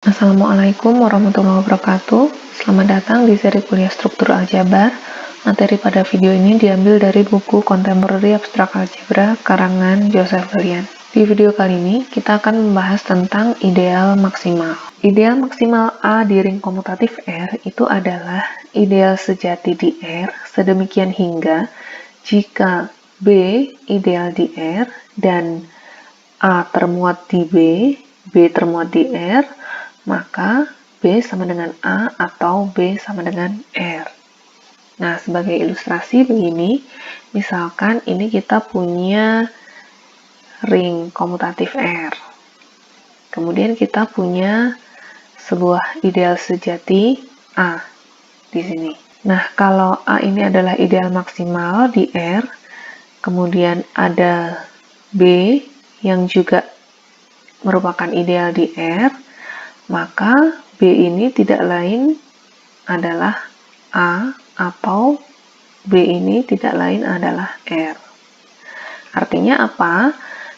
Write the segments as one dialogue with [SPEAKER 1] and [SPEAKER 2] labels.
[SPEAKER 1] Assalamualaikum warahmatullahi wabarakatuh. Selamat datang di seri kuliah struktur aljabar. Materi pada video ini diambil dari buku Contemporary Abstract Algebra karangan Joseph Valiant. Di video kali ini kita akan membahas tentang ideal maksimal. Ideal maksimal A di ring komutatif R itu adalah ideal sejati di R sedemikian hingga jika B ideal di R dan A termuat di B termuat di R, maka B sama dengan A atau B sama dengan R. Nah, sebagai ilustrasi begini, misalkan ini kita punya ring komutatif R. Kemudian kita punya sebuah ideal sejati A di sini. Nah, kalau A ini adalah ideal maksimal di R, kemudian ada B yang juga merupakan ideal di R, maka B ini tidak lain adalah A atau B ini tidak lain adalah R. Artinya apa?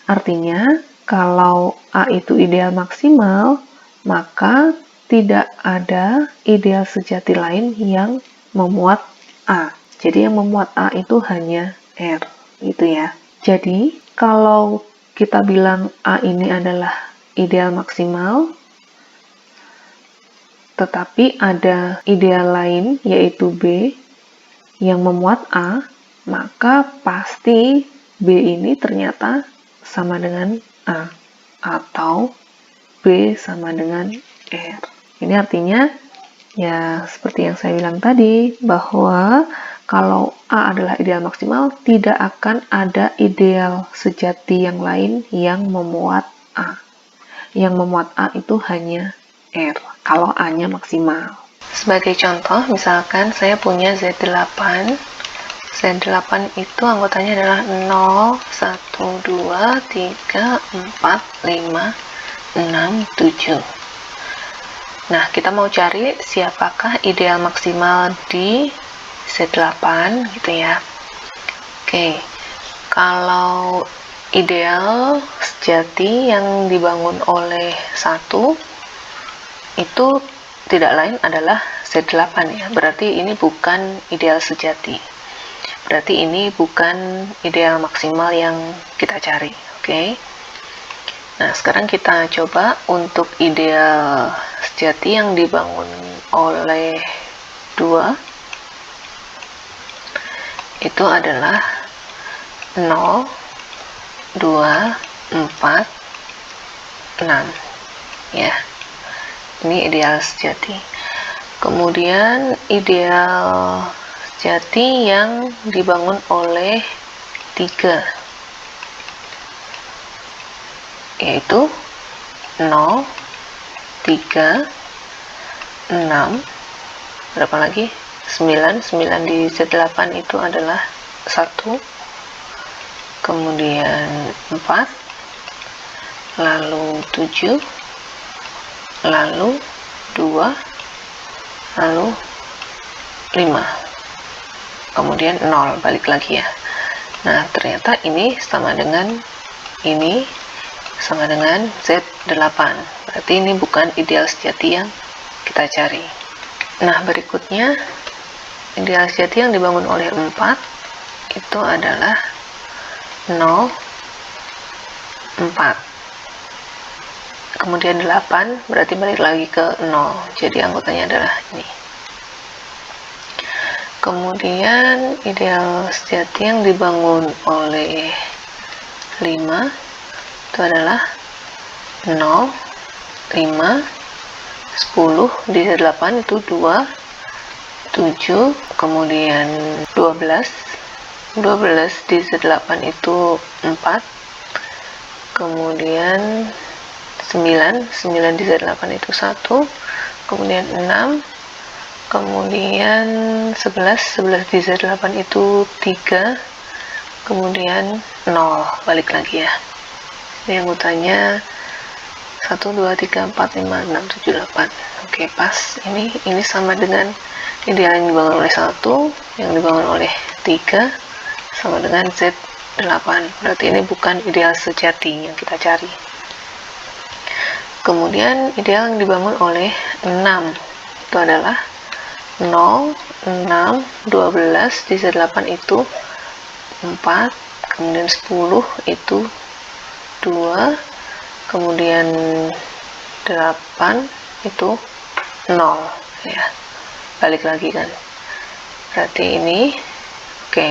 [SPEAKER 1] Artinya kalau A itu ideal maksimal, maka tidak ada ideal sejati lain yang memuat A. Jadi yang memuat A itu hanya R, gitu ya. Jadi kalau kita bilang A ini adalah ideal maksimal, tetapi ada ideal lain yaitu B yang memuat A, maka pasti B ini ternyata sama dengan A atau B sama dengan R. Ini artinya ya seperti yang saya bilang tadi, bahwa kalau A adalah ideal maksimal, tidak akan ada ideal sejati yang lain yang memuat A. Yang memuat A itu hanya R, kalau A-nya maksimal. Sebagai contoh, misalkan saya punya Z8. Z8 itu anggotanya adalah 0, 1, 2, 3, 4, 5, 6, 7. Nah, kita mau cari siapakah ideal maksimal di Z8 gitu ya. Oke, kalau ideal sejati yang dibangun oleh 1 itu tidak lain adalah Z8 ya. Berarti ini bukan ideal sejati. Berarti ini bukan ideal maksimal yang kita cari. Oke. Nah, sekarang kita coba untuk ideal sejati yang dibangun oleh 2 itu adalah 0, 2, 4, 6 ya. Ini ideal sejati. Kemudian ideal sejati yang dibangun oleh 3 yaitu 0, 3, 6, berapa lagi? 9 di Z8 itu adalah 1, kemudian 4, lalu 7, lalu 2, lalu 5, kemudian 0, balik lagi ya. Nah, ternyata ini sama dengan ini sama dengan Z8. Berarti ini bukan ideal sejati yang kita cari. Nah, berikutnya ideal sejati yang dibangun oleh 4 itu adalah 0, 4. Kemudian 8, berarti balik lagi ke 0. Jadi anggotanya adalah ini. Kemudian ideal sejati yang dibangun oleh 5 itu adalah 0, 5, 10 di Z8 itu 2, 7, kemudian 12 di Z8 itu 4, kemudian 9 di Z8 itu 1, kemudian 6, kemudian 11 di Z8 itu 3, kemudian 0, balik lagi ya. Ini anggotanya 1, 2, 3, 4, 5, 6, 7, 8. Oke, pas. Ini sama dengan ideal yang dibangun oleh 1, yang dibangun oleh 3, sama dengan Z8. Berarti ini bukan ideal sejati yang kita cari. Kemudian ideal yang dibangun oleh 6 itu adalah 0, 6, 12 di Z8 itu 4, kemudian 10 itu 2, kemudian 8 itu 0 ya. Balik lagi kan. Berarti ini oke,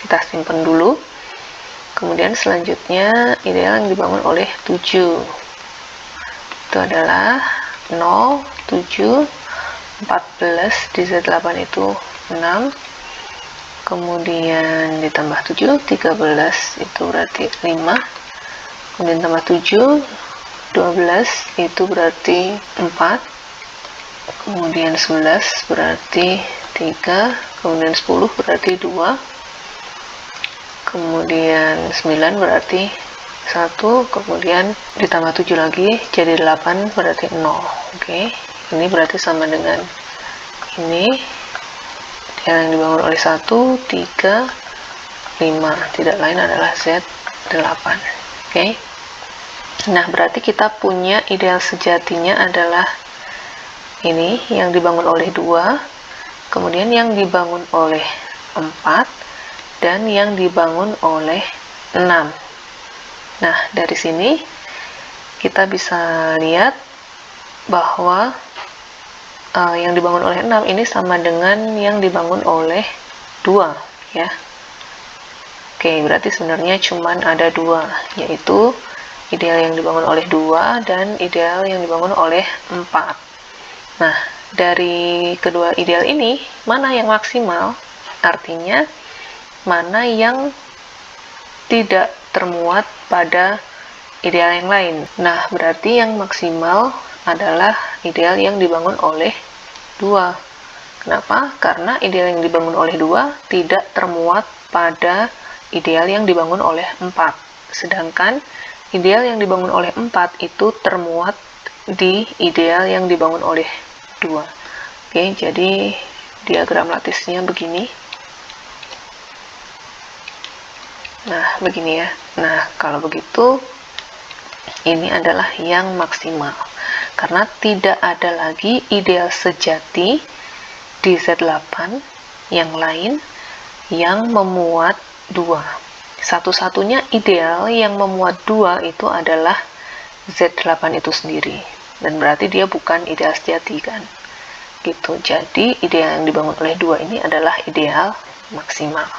[SPEAKER 1] kita simpan dulu. Kemudian selanjutnya ideal yang dibangun oleh 7 itu adalah 0, 7, 14 di Z8 itu 6, kemudian ditambah 7, 13 itu berarti 5, kemudian tambah 7, 12 itu berarti 4, kemudian 11 berarti 3, kemudian 10 berarti 2, kemudian 9 berarti 1, kemudian ditambah 7 lagi jadi 8 berarti 0. Oke, ini berarti sama dengan ini yang dibangun oleh 1, 3, 5, tidak lain adalah Z8. Oke, nah berarti kita punya ideal sejatinya adalah ini yang dibangun oleh 2, kemudian yang dibangun oleh 4, dan yang dibangun oleh 6. Nah, dari sini kita bisa lihat bahwa yang dibangun oleh 6 ini sama dengan yang dibangun oleh 2 ya. Oke, berarti sebenarnya cuman ada 2, yaitu ideal yang dibangun oleh 2 dan ideal yang dibangun oleh 4. Nah, dari kedua ideal ini mana yang maksimal? Artinya mana yang tidak termuat pada ideal yang lain. Nah, berarti yang maksimal adalah ideal yang dibangun oleh 2. Kenapa? Karena ideal yang dibangun oleh 2 tidak termuat pada ideal yang dibangun oleh 4. Sedangkan ideal yang dibangun oleh 4 itu termuat di ideal yang dibangun oleh 2. Oke, jadi diagram lattisnya begini. Nah, begini ya. Nah, kalau begitu, ini adalah yang maksimal. Karena tidak ada lagi ideal sejati di Z8 yang lain yang memuat 2. Satu-satunya ideal yang memuat 2 itu adalah Z8 itu sendiri. Dan berarti dia bukan ideal sejati kan. Gitu. Jadi, ideal yang dibangun oleh 2 ini adalah ideal maksimal.